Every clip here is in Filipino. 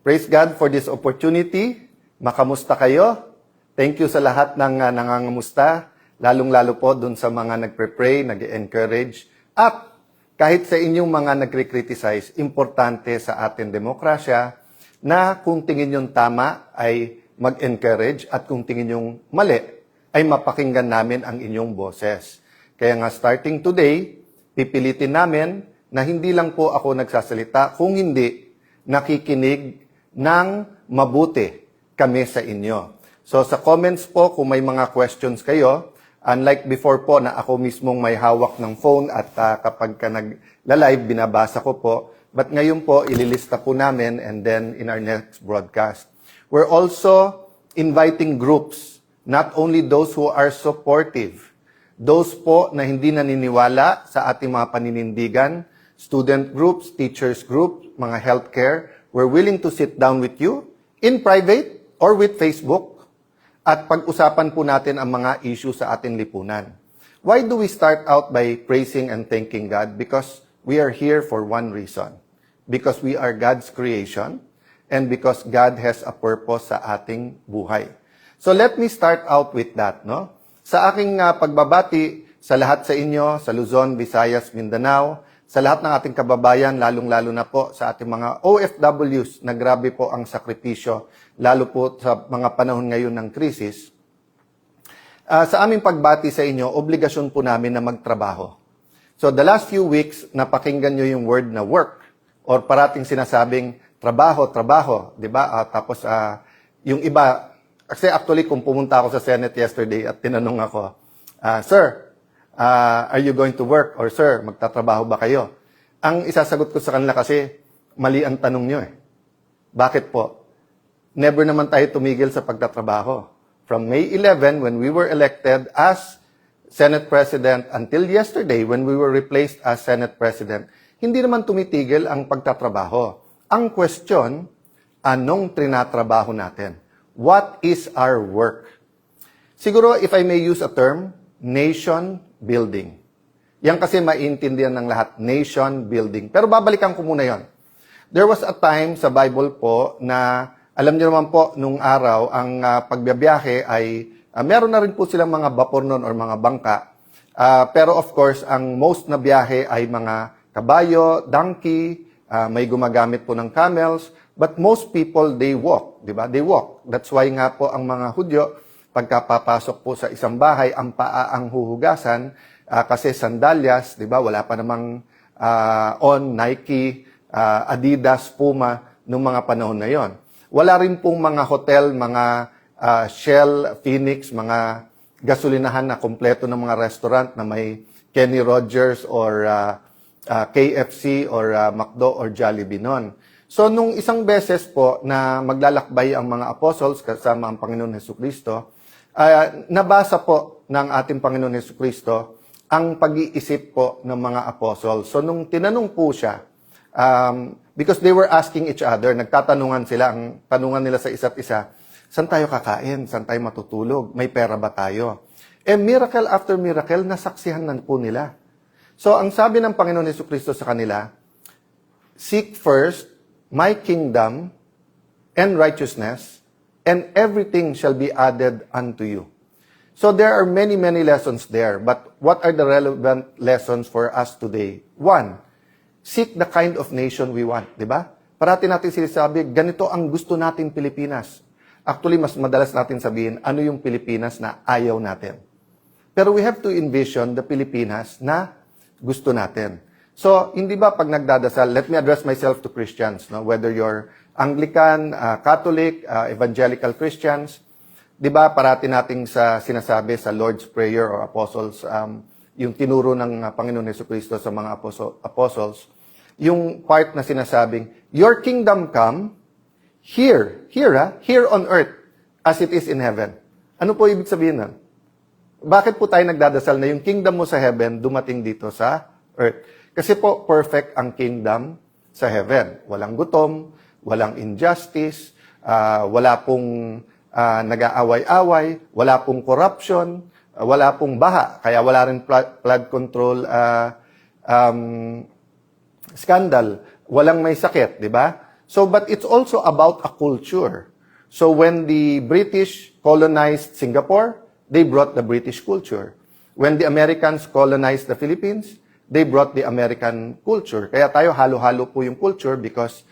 Praise God for this opportunity. Makamusta kayo? Thank you sa lahat ng nangangamusta, lalong-lalo po dun sa mga nagpre-pray, nag-encourage, at kahit sa inyong mga nagre-criticize, importante sa ating demokrasya na kung tingin yung tama ay mag-encourage at kung tingin yung mali ay mapakinggan namin ang inyong boses. Kaya nga starting today, pipilitin namin na hindi lang po ako nagsasalita, kung hindi nakikinig ng mabuti kami sa inyo. So sa comments po, kung may mga questions kayo, unlike before po na ako mismong may hawak ng phone at kapag ka nag-live, binabasa ko po. But ngayon po, ililista po namin and then in our next broadcast. We're also inviting groups, not only those who are supportive, those po na hindi naniniwala sa ating mga paninindigan, student groups, teachers groups, mga healthcare. We're willing to sit down with you in private or with Facebook at pag-usapan po natin ang mga issue sa ating lipunan. Why do we start out by praising and thanking God? Because we are here for one reason. Because we are God's creation and because God has a purpose sa ating buhay. So let me start out with that, no? Sa aking pagbabati sa lahat sa inyo, sa Luzon, Visayas, Mindanao, sa lahat ng ating kababayan, lalong-lalo na po sa ating mga OFWs na grabe po ang sakripisyo, lalo po sa mga panahon ngayon ng krisis. Sa aming pagbati sa inyo, obligasyon po namin na magtrabaho. So the last few weeks, napakinggan nyo yung word na work or parating sinasabing trabaho, trabaho, di ba? Tapos yung iba, kasi actually kung pumunta ako sa Senate yesterday at tinanong ako, Sir, are you going to work? Or sir, magtatrabaho ba kayo? Ang isasagot ko sa kanila kasi, mali ang tanong nyo eh. Bakit po? Never naman tayo tumigil sa pagtatrabaho. From May 11, when we were elected as Senate President, until yesterday, when we were replaced as Senate President, hindi naman tumitigil ang pagtatrabaho. Ang question, anong trinatrabaho natin? What is our work? Siguro, if I may use a term, nation building. Yan kasi maintindihan ng lahat, nation building. Pero babalikan ko muna yon. There was a time sa Bible po na, alam niyo naman po, nung araw, ang pagbibiyahe ay, meron na rin po silang mga vapor noon or mga bangka. Pero of course, ang most na biyahe ay mga kabayo, donkey, may gumagamit po ng camels, but most people, they walk, di ba? They walk. That's why nga po ang mga Hudyo, pagkapapasok po sa isang bahay, ang paa ang huhugasan kasi sandalyas, di ba? Wala pa namang Nike, Adidas, Puma noong mga panahon na yon. Wala rin pong mga hotel, mga Shell, Phoenix, mga gasolinahan na kompleto ng mga restaurant na may Kenny Rogers or KFC or McDo or Jollibee noon. So nung isang beses po na maglalakbay ang mga apostles kasama ang Panginoon Hesukristo, nabasa po ng ating Panginoon Hesukristo ang pag-iisip po ng mga apostles. So nung tinanong po siya, because they were asking each other, nagtatanungan sila, ang tanungan nila sa isa't isa, saan tayo kakain? Saan tayo matutulog? May pera ba tayo? Miracle after miracle, nasaksihan na po nila. So ang sabi ng Panginoon Hesukristo sa kanila, seek first my kingdom and righteousness, and everything shall be added unto you. So there are many, many lessons there. But what are the relevant lessons for us today? One, seek the kind of nation we want. Diba? Parati natin sinasabi, ganito ang gusto natin Pilipinas. Actually, mas madalas natin sabihin, ano yung Pilipinas na ayaw natin. Pero we have to envision the Pilipinas na gusto natin. So, hindi ba pag nagdadasal, let me address myself to Christians, no? Whether you're Anglican, Catholic, Evangelical Christians, di ba parati nating sinasabi sa Lord's Prayer or Apostles, yung tinuro ng Panginoon Hesukristo sa mga apostles, yung part na sinasabing, your kingdom come here on earth as it is in heaven. Ano po ibig sabihin nun? Bakit po tayo nagdadasal na yung kingdom mo sa heaven dumating dito sa earth? Kasi po perfect ang kingdom sa heaven. Walang gutom, walang injustice, wala pong nag-aaway-away, wala pong corruption, wala pong baha, kaya wala rin flood control scandal, walang may sakit, di ba? So, but it's also about a culture. So when the British colonized Singapore, they brought the British culture. When the Americans colonized the Philippines, they brought the American culture. Kaya tayo halo-halo po yung culture because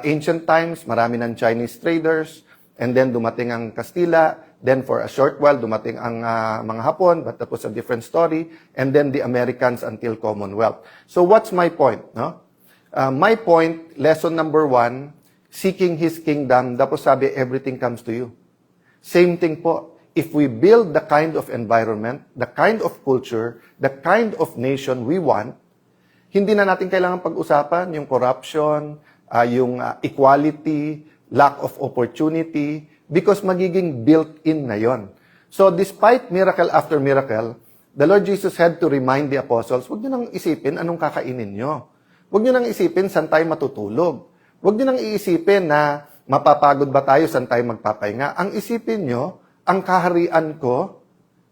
ancient times, marami ng Chinese traders, and then dumating ang Kastila, then for a short while, dumating ang mga Hapon, but that was a different story, and then the Americans until Commonwealth. So what's my point? No? My point, lesson number 1, seeking His kingdom, tapos sabi, everything comes to you. Same thing po. If we build the kind of environment, the kind of culture, the kind of nation we want, hindi na natin kailangan pag-usapan yung corruption, yung equality, lack of opportunity, because magiging built-in na yon. So despite miracle after miracle, the Lord Jesus had to remind the apostles, huwag nyo nang isipin anong kakainin nyo. Huwag nyo nang isipin saan tayo matutulog. Huwag nyo nang iisipin na mapapagod ba tayo, saan tayo magpapahinga. Ang isipin nyo, ang kaharian ko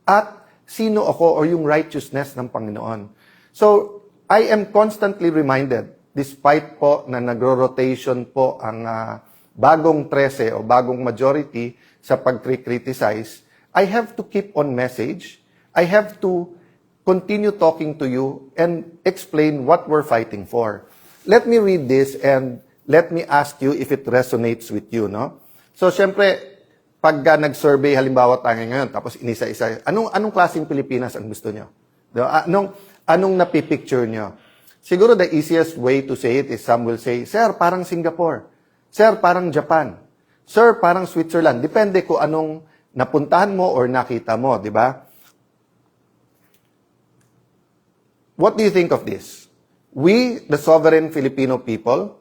at sino ako or yung righteousness ng Panginoon. So, I am constantly reminded, despite po na nagro-rotation po ang bagong 13 o bagong majority sa pag-criticize, I have to keep on message. I have to continue talking to you and explain what we're fighting for. Let me read this and let me ask you if it resonates with you, no? So, syempre, pag nag-survey, halimbawa tayo ngayon, tapos inisa-isa, anong klaseng Pilipinas ang gusto nyo? Diba? Anong napipicture nyo? Siguro the easiest way to say it is some will say, Sir, parang Singapore. Sir, parang Japan. Sir, parang Switzerland. Depende kung anong napuntahan mo or nakita mo, di ba? What do you think of this? We, the sovereign Filipino people,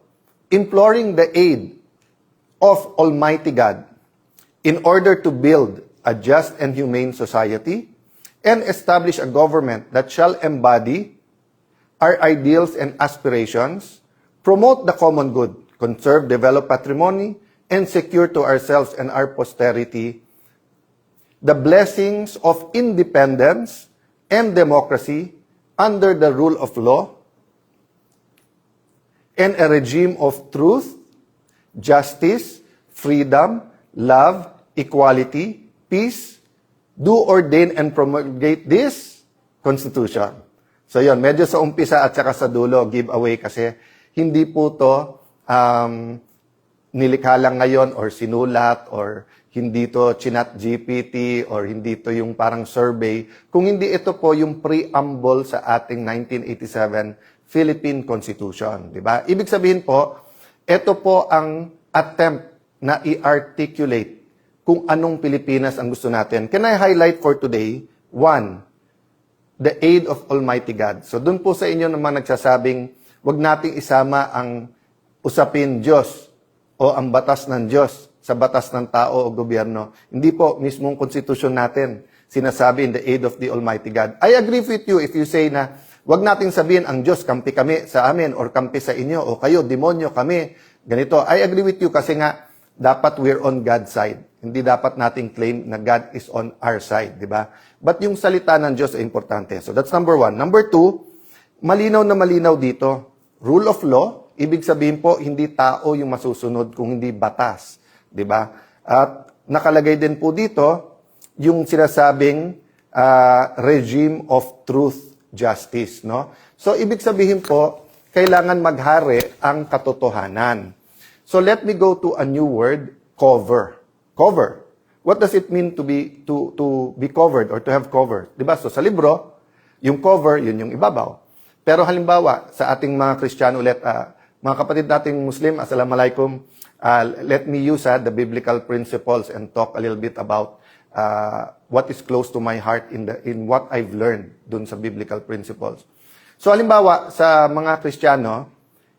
imploring the aid of Almighty God in order to build a just and humane society and establish a government that shall embody our ideals and aspirations, promote the common good, conserve, develop patrimony, and secure to ourselves and our posterity the blessings of independence and democracy under the rule of law and a regime of truth, justice, freedom, love, equality, peace, do ordain and promulgate this Constitution. So yun, medyo sa umpisa at saka sa dulo, giveaway kasi hindi po to nilikha lang ngayon or sinulat or hindi to chinat GPT or hindi to yung parang survey. Kung hindi ito po yung preamble sa ating 1987 Philippine Constitution. Diba? Ibig sabihin po, ito po ang attempt na i-articulate kung anong Pilipinas ang gusto natin. Can I highlight for today? 1, the aid of Almighty God. So dun po sa inyo naman nagsasabing, wag nating isama ang usapin Diyos o ang batas ng Diyos sa batas ng tao o gobyerno. Hindi po, mismong konstitusyon natin sinasabi in the aid of the Almighty God. I agree with you if you say na wag nating sabihin ang Diyos, kampi kami sa amin or kampi sa inyo o kayo, demonyo kami. Ganito. I agree with you kasi nga dapat we're on God's side. Hindi dapat nating claim na God is on our side, di ba? But yung salita ng Diyos ay importante. So that's number 1. Number 2, malinaw na malinaw dito. Rule of law, ibig sabihin po, hindi tao yung masusunod kung hindi batas, di ba? At nakalagay din po dito yung sinasabing regime of truth, justice, no? So ibig sabihin po, kailangan maghari ang katotohanan. So let me go to a new word, cover. Cover. What does it mean to be covered or to have cover? Diba? So sa libro, yung cover, yun yung ibabaw. Pero halimbawa, sa ating mga Kristiyano ulit, mga kapatid nating Muslim, Assalamualaikum, let me use the biblical principles and talk a little bit about what is close to my heart in what I've learned dun sa biblical principles. So halimbawa, sa mga Kristiyano,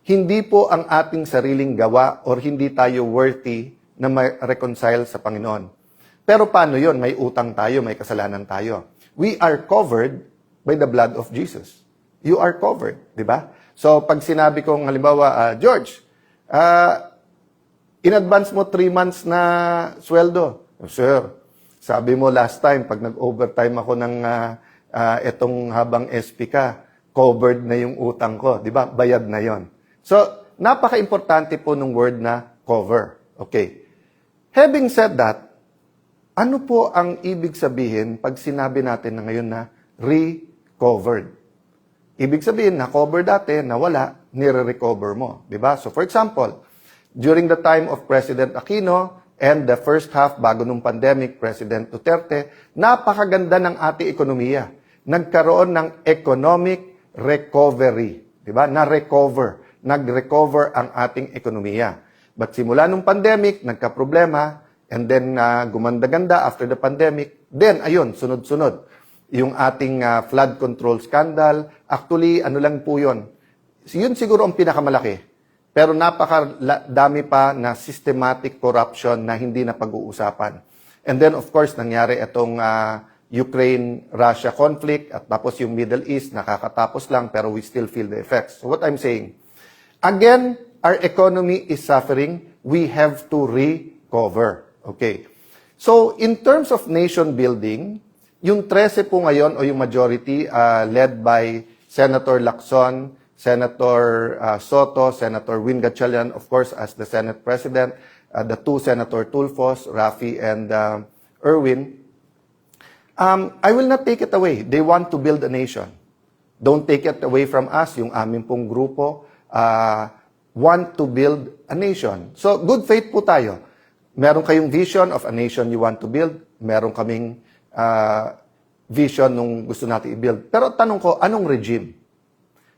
hindi po ang ating sariling gawa or hindi tayo worthy na ma-reconcile sa Panginoon. Pero paano yon? May utang tayo, may kasalanan tayo. We are covered by the blood of Jesus. You are covered, di ba? So pag sinabi kong halimbawa, George, in advance mo 3 months na sweldo. Sir, sabi mo last time, pag nag-overtime ako ng etong habang SP ka, covered na yung utang ko, di ba? Bayad na yon. So, napaka-importante po ng word na cover. Okay. Having said that, ano po ang ibig sabihin pag sinabi natin na ngayon na recovered? Ibig sabihin, na-cover dati, nawala, nire-recover mo. Diba? So for example, during the time of President Aquino and the first half bago nung pandemic, President Duterte, napakaganda ng ating ekonomiya. Nagkaroon ng economic recovery. Diba? Na-recover. Nag-recover ang ating ekonomiya. But simula nung pandemic, nagka-problema, and then gumanda-ganda after the pandemic, then ayun, sunod-sunod. Yung ating flood control scandal, actually, ano lang po yun. Yun siguro ang pinakamalaki. Pero napakadami pa na systematic corruption na hindi na pag-uusapan. And then, of course, nangyari itong Ukraine-Russia conflict at tapos yung Middle East, nakakatapos lang pero we still feel the effects. So what I'm saying, again, our economy is suffering. We have to recover. Okay. So, in terms of nation building, yung 13 po ngayon o yung majority led by Senator Lacson, Senator Soto, Senator Win Gatchalian, of course, as the Senate President, the two Senator Tulfos, Rafi, and Erwin, I will not take it away. They want to build a nation. Don't take it away from us, yung aming pong grupo, want to build a nation. So, good faith po tayo. Meron kayong vision of a nation you want to build. Meron kaming vision nung gusto natin i-build. Pero tanong ko, anong regime?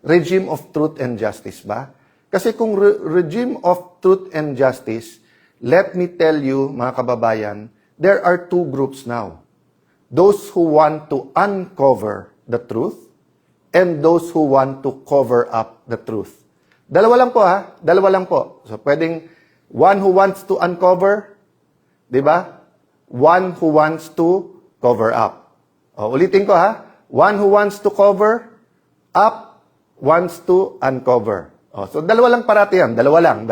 Regime of truth and justice ba? Kasi kung regime of truth and justice, let me tell you, mga kababayan, there are two groups now. Those who want to uncover the truth and those who want to cover up the truth. Dalawa lang po ha, dalawa lang po. So pwedeng one who wants to uncover, di ba? One who wants to cover up. O, ulitin ko ha, one who wants to cover up, wants to uncover. O, so dalawa lang parati yan, dalawa lang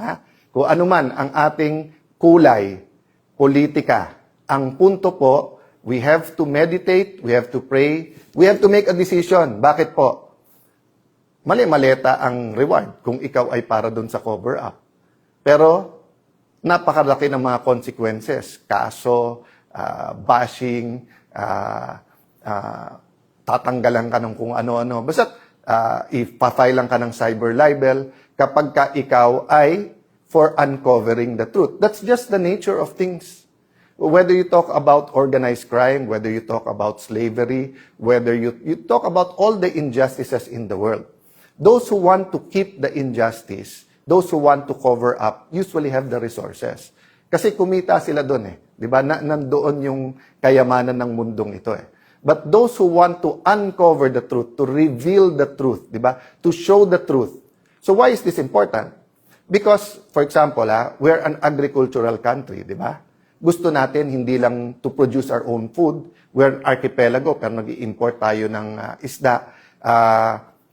ha. Kung ano man ang ating kulay, politika, ang punto po, we have to meditate, we have to pray, we have to make a decision. Bakit po? Mali-maleta ang reward kung ikaw ay para doon sa cover-up. Pero, napakalaki ng mga consequences. Kaso, bashing, tatanggalan ka ng kung ano-ano. Basta, ipafile lang ka ng cyber libel kapag ka ikaw ay for uncovering the truth. That's just the nature of things. Whether you talk about organized crime, whether you talk about slavery, whether you talk about all the injustices in the world. Those who want to keep the injustice, those who want to cover up, usually have the resources. Kasi kumita sila doon eh. Di ba? Nandoon yung kayamanan ng mundong ito eh. But those who want to uncover the truth, to reveal the truth, di ba? To show the truth. So why is this important? Because, for example, we're an agricultural country, di ba? Gusto natin hindi lang to produce our own food. We're an archipelago, pero nag-i-import tayo ng isda.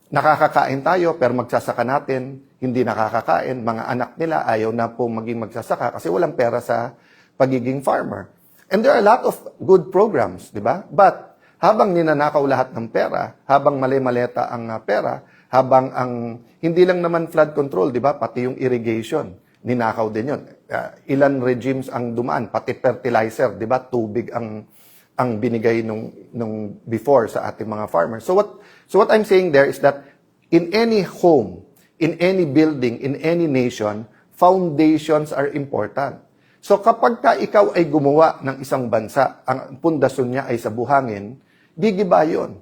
Nakakakain tayo, pero magsasaka natin, hindi nakakakain. Mga anak nila ayaw na po maging magsasaka kasi walang pera sa pagiging farmer. And there are a lot of good programs, di ba? But, habang ninanakaw lahat ng pera, habang mali-maleta ang pera, habang ang, hindi lang naman flood control, di ba? Pati yung irrigation, ninakaw din yun. Ilan regimes ang dumaan, pati fertilizer, di ba? Tubig ang binigay nung before sa ating mga farmers. So what I'm saying there is that in any home, in any building, in any nation, foundations are important. So kapag ka ikaw ay gumawa ng isang bansa, ang pundasyon niya ay sa buhangin, gigiba yun.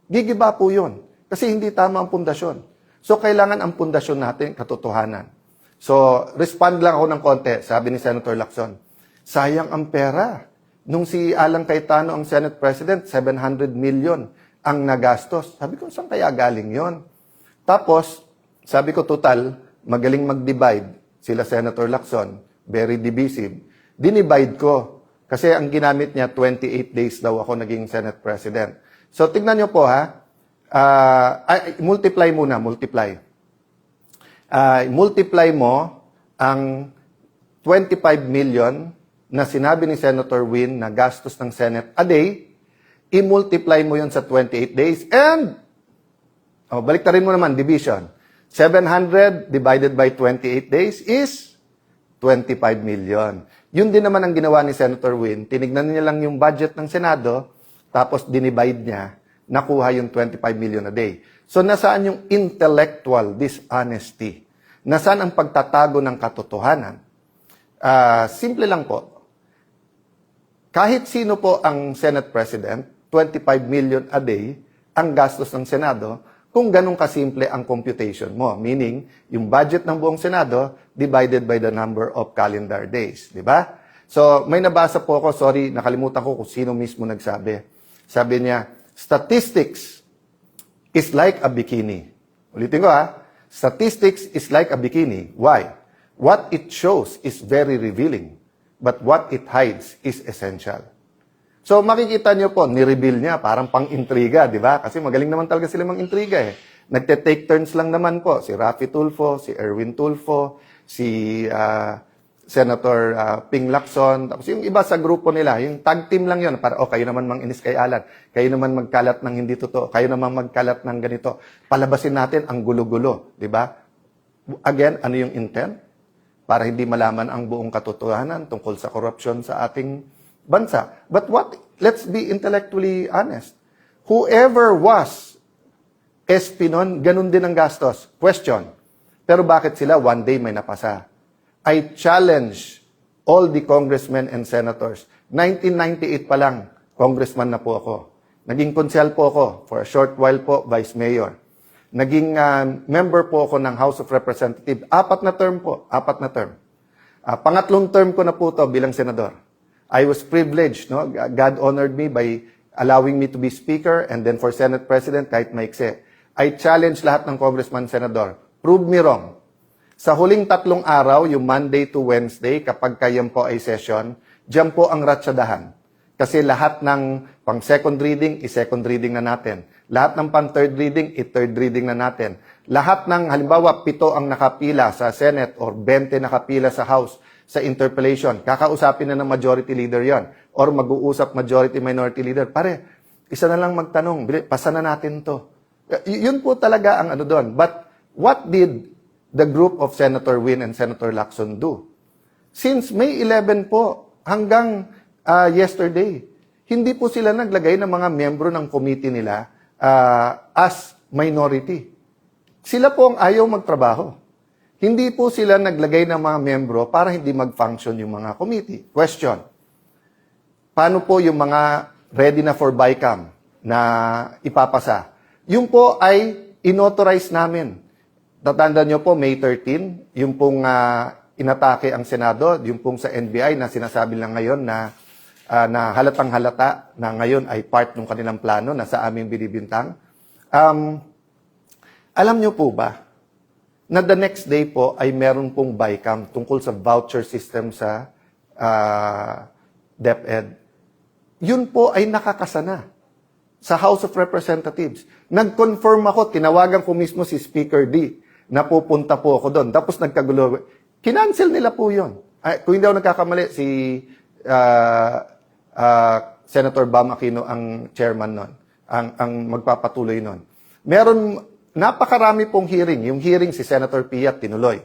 Gigiba po yun. Kasi hindi tama ang pundasyon. So kailangan ang pundasyon natin katotohanan. So respond lang ako ng konti, sabi ni Senator Lacson, sayang ang pera. Nung si Alan Cayetano ang Senate President, 700 million ang nagastos. Sabi ko, saan kaya galing yon? Tapos, sabi ko, total, magaling mag-divide. Sila Senator Lacson, very divisive. Dinivide ko. Kasi ang ginamit niya, 28 days daw ako naging Senate President. So, tignan niyo po ha. Multiply muna, multiply. Multiply mo ang 25 million na sinabi ni Senator Win na gastos ng Senate a day, i-multiply mo yun sa 28 days, and, baliktarin mo naman, division. 700 divided by 28 days is 25 million. Yun din naman ang ginawa ni Senator Win. Tinignan niya lang yung budget ng Senado, tapos dinivide niya, nakuha yung 25 million a day. So nasaan yung intellectual dishonesty? Nasaan ang pagtatago ng katotohanan? Simple lang po. Kahit sino po ang Senate President, 25 million a day ang gastos ng Senado kung ganun kasimple ang computation mo. Meaning, yung budget ng buong Senado divided by the number of calendar days. Di ba? So, may nabasa po ako, sorry, nakalimutan ko kung sino mismo nagsabi. Sabi niya, statistics is like a bikini. Ulitin ko statistics is like a bikini. Why? What it shows is very revealing, but what it hides is essential. So makikita nyo po, ni-reveal niya, parang pang-intriga, di ba? Kasi magaling naman talaga sila mang-intriga eh. Nagte-take turns lang naman po, si Raffy Tulfo, si Erwin Tulfo, si Senator Ping Lacson, tapos yung iba sa grupo nila, yung tag team lang yun, para, kayo naman mang-inis kay Alan, kayo naman magkalat ng hindi totoo, kayo naman magkalat ng ganito. Palabasin natin ang gulo-gulo, di ba? Again, ano yung intent? Para hindi malaman ang buong katotohanan tungkol sa korupsyon sa ating bansa. But let's be intellectually honest. Whoever was SP nun, ganun din ang gastos. Question. Pero bakit sila one day may napasa? I challenge all the congressmen and senators. 1998 pa lang, congressman na po ako. Naging konsyal po ako, for a short while po, vice mayor. Naging member po ako ng House of Representatives. 4 na term po, 4 na term. Pangatlong term ko na po to bilang senador. I was privileged, no? God honored me by allowing me to be speaker and then for Senate President kahit maikse. I challenge lahat ng congressman, senador. Prove me wrong. Sa huling 3 araw, yung Monday to Wednesday, kapag kayan po ay session, diyan po ang ratsadahan. Kasi lahat ng pang second reading, i-second reading na natin. Lahat ng pang third reading, i-third reading na natin. Lahat ng, halimbawa, 7 ang nakapila sa Senate or 20 nakapila sa House sa interpellation. Kakausapin na ng majority leader yon or mag-uusap majority-minority leader. Pare, isa na lang magtanong, pasa na natin to. Yun po talaga ang ano doon. But what did the group of Senator Win and Senator Lacson do? Since May 11 po hanggang yesterday, hindi po sila naglagay ng mga miyembro ng committee nila as minority. Sila po ang ayaw magtrabaho. Hindi po sila naglagay ng mga miyembro para hindi mag-function yung mga committee. Question. Paano po yung mga ready na for BICAM na ipapasa? Yung po ay inauthorize namin. Tatandaan nyo po, May 13, yung pong inatake ang Senado, yung pong sa NBI na sinasabi lang ngayon na halatang halata na ngayon ay part ng kanilang plano na sa aming binibintang. Alam nyo po ba na the next day po ay meron pong BICAM tungkol sa voucher system sa DepEd. Yun po ay nakakasana sa House of Representatives. Nag-confirm ako, tinawagan ko mismo si Speaker D na pupunta po ako doon. Tapos nagkagulo. Kinancel nila po yun. Kung hindi ako nagkakamali, si Senator Bam Aquino ang chairman nun, ang magpapatuloy nun. Meron napakarami pong hearing. Yung hearing si Senator Pia tinuloy.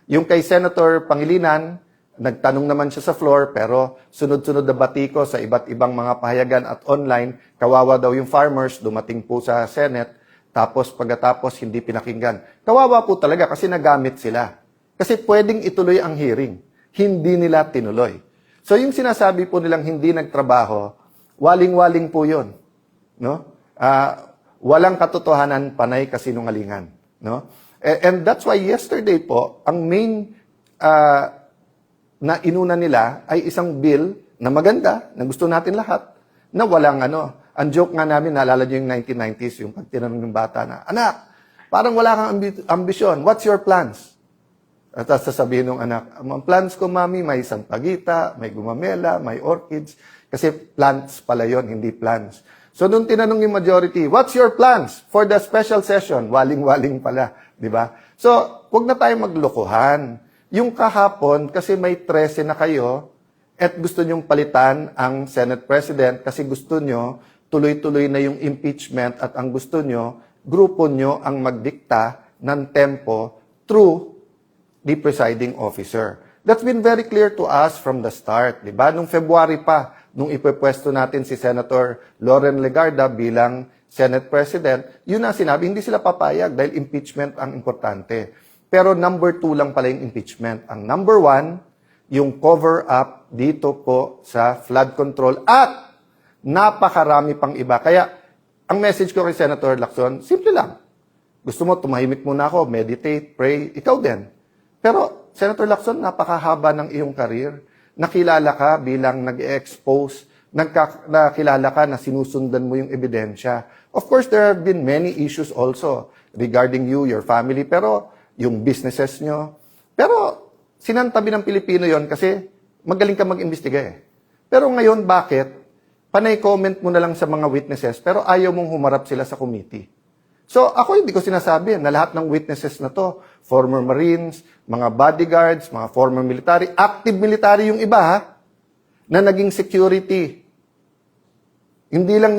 Yung kay Senator Pangilinan, nagtanong naman siya sa floor, pero sunod-sunod na batiko sa iba't ibang mga pahayagan at online, kawawa daw yung farmers, dumating po sa Senate, tapos pagkatapos hindi pinakinggan. Kawawa po talaga kasi nagamit sila. Kasi pwedeng ituloy ang hearing. Hindi nila tinuloy. So yung sinasabi po nilang hindi nagtrabaho, waling-waling po yun. No? Walang katotohanan, panay kasinungalingan. No? And that's why yesterday po, ang main na inuna nila ay isang bill na maganda, na gusto natin lahat, na walang ano. Ang joke nga namin, naalala nyo yung 1990s, yung pag tinanong ng bata na, anak, parang wala kang ambisyon. What's your plans? At sasabihin ng anak, ang plans ko, mami, may sampagita, may gumamela, may orchids. Kasi plants pala yon, hindi plans. So, nung tinanong yung majority, what's your plans for the special session? Waling-waling pala, di ba? So, huwag na tayo maglokohan. Yung kahapon, kasi may 13 na kayo, at gusto nyong palitan ang Senate President kasi gusto nyo tuloy-tuloy na yung impeachment at ang gusto nyo, grupo nyo ang magdikta ng tempo through the presiding officer. That's been very clear to us from the start, di ba? Nung February pa, nung ipepwesto natin si Senator Loren Legarda bilang Senate President, yun ang sinabi, hindi sila papayag dahil impeachment ang importante. Pero number 2 lang pala yung impeachment. Ang number 1, yung cover-up dito po sa flood control at napakarami pang iba. Kaya, ang message ko kay Senator Lacson, simple lang. Gusto mo, tumahimik muna ako, meditate, pray, ikaw din. Pero, Senator Lacson, napakahaba ng iyong career. Nakilala ka bilang nag-expose, nakilala ka na sinusundan mo yung ebidensya. Of course, there have been many issues also regarding you, your family, pero yung businesses nyo. Pero, sinantabi ng Pilipino yon kasi magaling ka mag-imbestiga eh. Pero ngayon, bakit? Panay comment mo na lang sa mga witnesses, pero ayaw mong humarap sila sa committee. So, ako hindi ko sinasabi na lahat ng witnesses na to, former Marines, mga bodyguards, mga former military, active military yung iba ha, na naging security. Hindi lang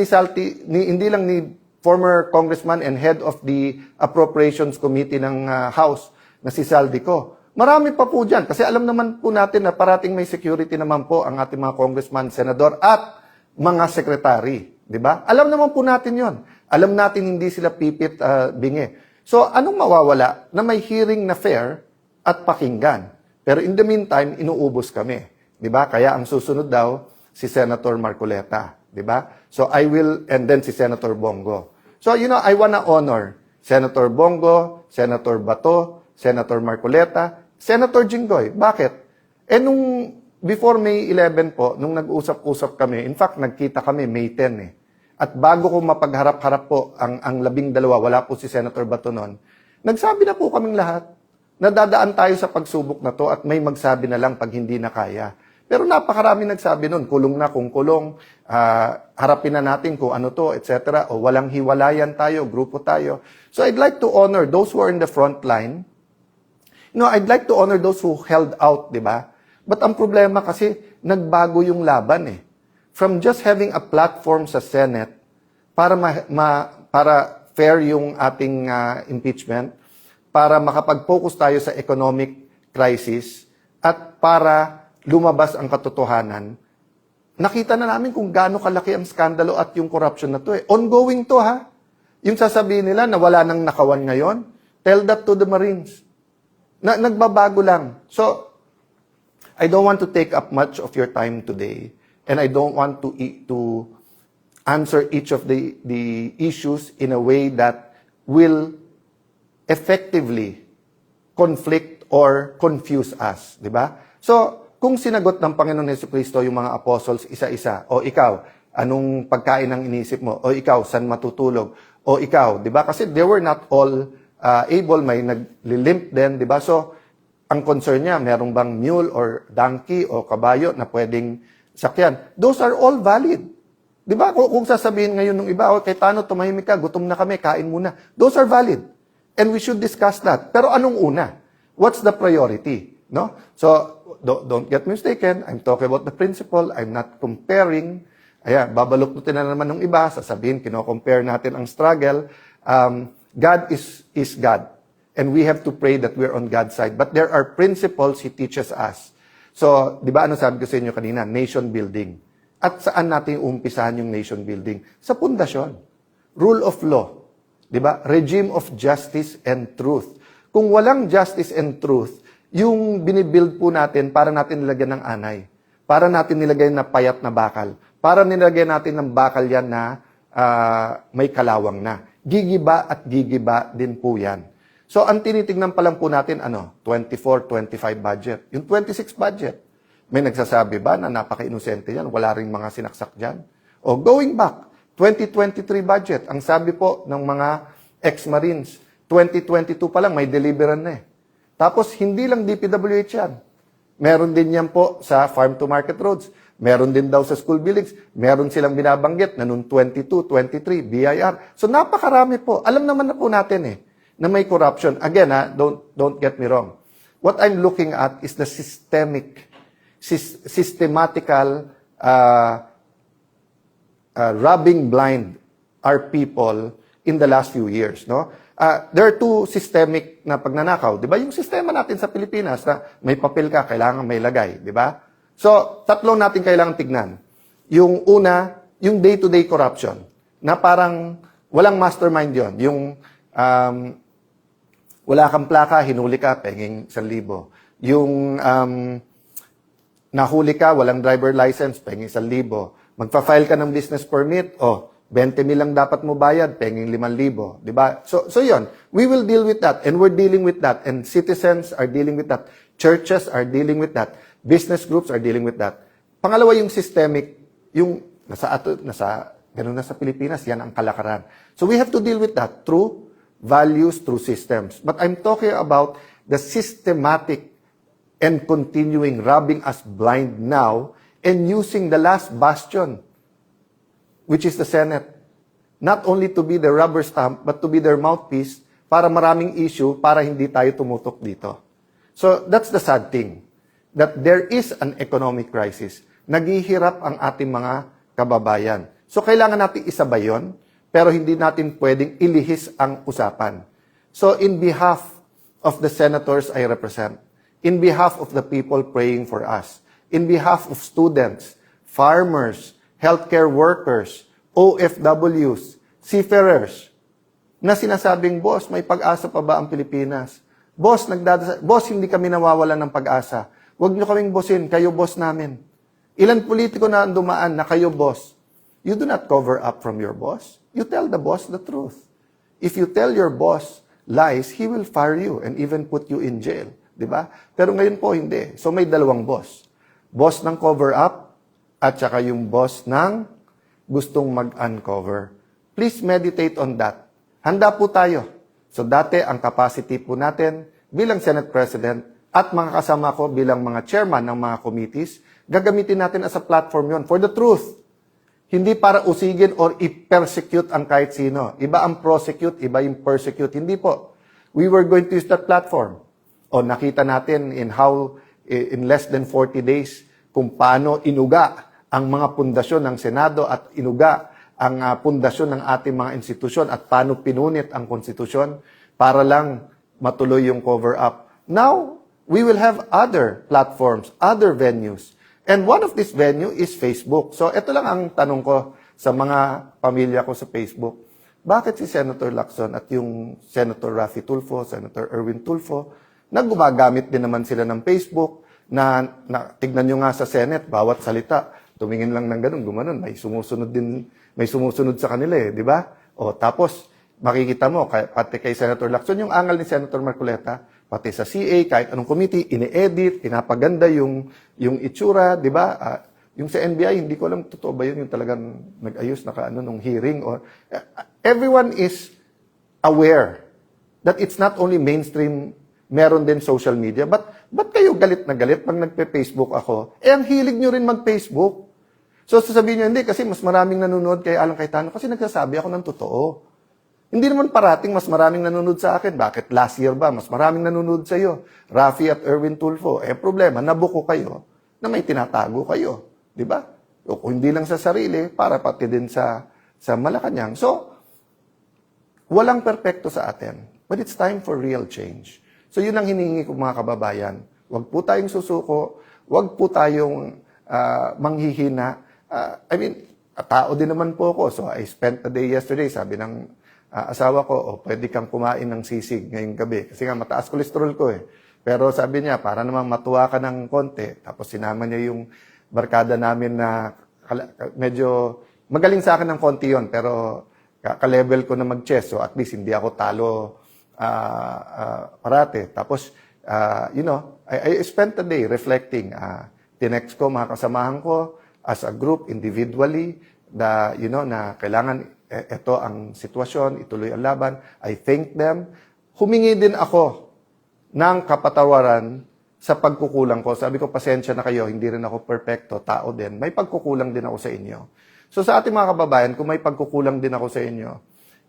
ni former congressman and head of the Appropriations Committee ng House na si Saldico. Marami pa po dyan kasi alam naman po natin na parating may security naman po ang ating mga congressman, senador at mga sekretary. Di ba? Alam naman po natin yon. Alam natin hindi sila pipit bingi. So, anong mawawala na may hearing na fair at pakinggan? Pero in the meantime, inuubos kami. Di ba? Kaya ang susunod daw, si Senator Marcoleta. Di ba? So, and then si Senator Bongo. So, I wanna honor Senator Bongo, Senator Bato, Senator Marcoleta, Senator Jinggoy. Bakit? Before May 11 po, nung nag-usap-usap kami, in fact, nagkita kami May 10 eh. At bago ko mapagharap-harap po ang 12, wala po si Senator Bato noon, nagsabi na po kaming lahat na dadaan tayo sa pagsubok na to at may magsabi na lang pag hindi na kaya. Pero napakarami nagsabi noon, kulong na kung kulong, harapin na natin kung ano to, etc. O walang hiwalayan tayo, grupo tayo. So I'd like to honor those who are in the front line. I'd like to honor those who held out, di ba? But ang problema kasi, nagbago yung laban eh. From just having a platform sa Senate para para fair yung ating impeachment, para makapag-focus tayo sa economic crisis, at para lumabas ang katotohanan, nakita na namin kung gaano kalaki ang skandalo at yung corruption na to eh. Ongoing to ha. Yung sasabihin nila na wala nang nakawan ngayon, tell that to the Marines. Nagbabago lang. So, I don't want to take up much of your time today. And I don't want to answer each of the issues in a way that will effectively conflict or confuse us, di ba? So, kung sinagot ng Panginoon Jesucristo yung mga apostles isa-isa, o ikaw, anong pagkain ang inisip mo? O ikaw, saan matutulog? O ikaw, di ba? Kasi they were not all able, may naglilimp din, di ba? So, ang concern niya, merong bang mule or donkey o kabayo na pwedeng sakyan? Those are all valid. Di ba? Kung sasabihin ngayon ng iba, kay Tano, tumahimik ka, gutom na kami, kain muna. Those are valid. And we should discuss that. Pero anong una? What's the priority? No? So, don't get mistaken. I'm talking about the principle. I'm not comparing. Ayan, babaluktutin na naman ng iba. Sasabihin, kino-compare natin ang struggle. God is God. And we have to pray that we're on God's side. But there are principles He teaches us. So, di ba ano sabi ko sa inyo kanina? Nation building. At saan natin umpisahan yung nation building? Sa pundasyon. Rule of law. Di ba? Regime of justice and truth. Kung walang justice and truth, yung binibuild po natin para natin nilagyan ng anay. Para natin nilagyan na payat na bakal. Para nilagyan natin ng bakal yan na may kalawang na. Gigiba at gigiba din po yan. So, ang tinitignan pa lang po natin, 24-25 budget. Yung 26 budget, may nagsasabi ba na napaka-inosente yan? Wala ring mga sinaksak dyan? O going back, 2023 budget, ang sabi po ng mga ex-Marines, 2022 pa lang, may deliveran na eh. Tapos, hindi lang DPWH yan. Meron din yan po sa farm-to-market roads. Meron din daw sa school buildings. Meron silang binabanggit na noong 22, 23, BIR. So, napakarami po. Alam naman na po natin eh, na may corruption. Again, don't get me wrong. What I'm looking at is the systematical rubbing blind our people in the last few years, no? There are two systemic na pagnanakaw, 'di ba? Yung sistema natin sa Pilipinas na may papel ka, kailangan may lagay, 'di ba? So, tatlo natin kailangan tignan. Yung una, yung day-to-day corruption, na parang walang mastermind 'yon. Yung wala kang plaka, hinuli ka, penging 1,000. Yung nahuli ka, walang driver license, penging 1,000. Magpa-file ka ng business permit, 20 mil lang dapat mo bayad, penging 5,000. Diba? So yun, we will deal with that, and we're dealing with that, and citizens are dealing with that, churches are dealing with that, business groups are dealing with that. Pangalawa, yung systemic, yung ganun na sa Pilipinas, yan ang kalakaran. So we have to deal with that through values, through systems. But I'm talking about the systematic and continuing robbing us blind now and using the last bastion, which is the Senate, not only to be the rubber stamp, but to be their mouthpiece para maraming issue para hindi tayo tumutok dito. So that's the sad thing, that there is an economic crisis. Naghihirap ang ating mga kababayan. So kailangan natin isabay yun, pero hindi natin pwedeng ilihis ang usapan. So in behalf of the senators I represent, in behalf of the people praying for us, in behalf of students, farmers, healthcare workers, OFWs, seafarers, na sinasabing, boss, may pag-asa pa ba ang Pilipinas? Boss, hindi kami nawawalan ng pag-asa. Huwag niyo kaming bossin, kayo boss namin. Ilan politiko na dumaan na kayo boss? You do not cover up from your boss. You tell the boss the truth. If you tell your boss lies, he will fire you and even put you in jail. Diba? Pero ngayon po, hindi. So may dalawang boss. Boss ng cover up, at saka yung boss ng gustong mag-uncover. Please meditate on that. Handa po tayo. So dati, ang capacity po natin bilang Senate President at mga kasama ko bilang mga chairman ng mga committees, gagamitin natin as a platform yon for the truth. Hindi para usigin or i-persecute ang kahit sino. Iba ang prosecute, iba yung persecute. Hindi po. We were going to use that platform. O nakita natin in less than 40 days, kung paano inuga ang mga pundasyon ng Senado at inuga ang pundasyon ng ating mga institusyon at paano pinunit ang konstitusyon para lang matuloy yung cover-up. Now, we will have other platforms, other venues. And one of this venue is Facebook. So, ito lang ang tanong ko sa mga pamilya ko sa Facebook. Bakit si Senator Lacson at yung Senator Raffy Tulfo, Senator Erwin Tulfo, na gumagamit din naman sila ng Facebook, na tignan nyo nga sa Senate, bawat salita, tumingin lang ng ganun, gumanon, may sumusunod sa kanila di ba? O tapos, makikita mo, pati kay Senator Lacson, yung angal ni Senator Marcoleta, pati sa CA, kahit anong committee, ini-edit, pinapaganda yung itsura, di ba? Yung sa NBI, hindi ko alam, totoo ba yun, yung talagang nag-ayos nung hearing, or everyone is aware that it's not only mainstream, meron din social media, but kayo galit na galit pag nagpe-Facebook ako? Ang hilig nyo rin mag-Facebook. So, sasabihin nyo, hindi, kasi mas maraming nanonood kay Alan Cayetano kasi nagsasabi ako ng totoo. Hindi naman parating mas maraming nanonood sa akin. Bakit last year ba? Mas maraming nanonood sa iyo. Raffy at Erwin Tulfo. Problema, nabuko kayo na may tinatago kayo. Di ba? O kung hindi lang sa sarili, para pati din sa Malacanang. So, walang perpekto sa atin. But it's time for real change. So, yun ang hinihingi ko mga kababayan. Huwag po tayong susuko. Huwag po tayong manghihina. Tao din naman po ako. So, I spent a day yesterday, sabi ng asawa ko, pwede kang kumain ng sisig ngayong gabi. Kasi nga, mataas cholesterol ko Pero sabi niya, para naman matuwa ka ng konti. Tapos sinama niya yung barkada namin na medyo magaling sa akin ng konti yon, pero ka-level ko na mag-chess. So, at least hindi ako talo parate. Tapos, I spent a day reflecting. Tinext ko mga kasamahan ko as a group, individually, na kailangan ito ang sitwasyon, ituloy ang laban. I thank them. Humingi din ako ng kapatawaran sa pagkukulang ko. Sabi ko, pasensya na kayo, hindi rin ako perfecto, tao din. May pagkukulang din ako sa inyo. So sa ating mga kababayan, kung may pagkukulang din ako sa inyo,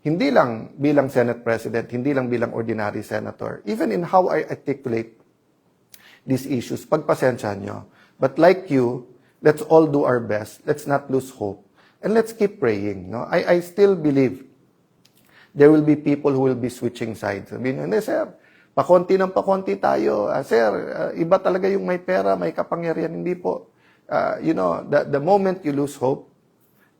hindi lang bilang Senate President, hindi lang bilang ordinary senator, even in how I articulate these issues, pagpasensyahan nyo. But like you, let's all do our best. Let's not lose hope. And let's keep praying. No? I still believe there will be people who will be switching sides. Sabihin, hindi sir, pakonti ng pakonti tayo. Sir, iba talaga yung may pera, may kapangyarihan. Hindi po. The moment you lose hope,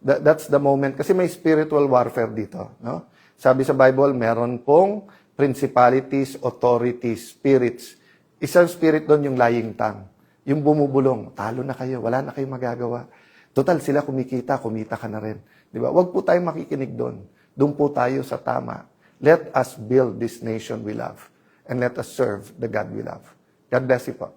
that's the moment. Kasi may spiritual warfare dito. No? Sabi sa Bible, meron pong principalities, authorities, spirits. Isang spirit doon yung lying tongue. Yung bumubulong, talo na kayo, wala na kayong magagawa. Total, sila kumita ka na rin. Di ba? Huwag po tayong makikinig doon. Doon po tayo sa tama. Let us build this nation we love. And let us serve the God we love. God bless you po.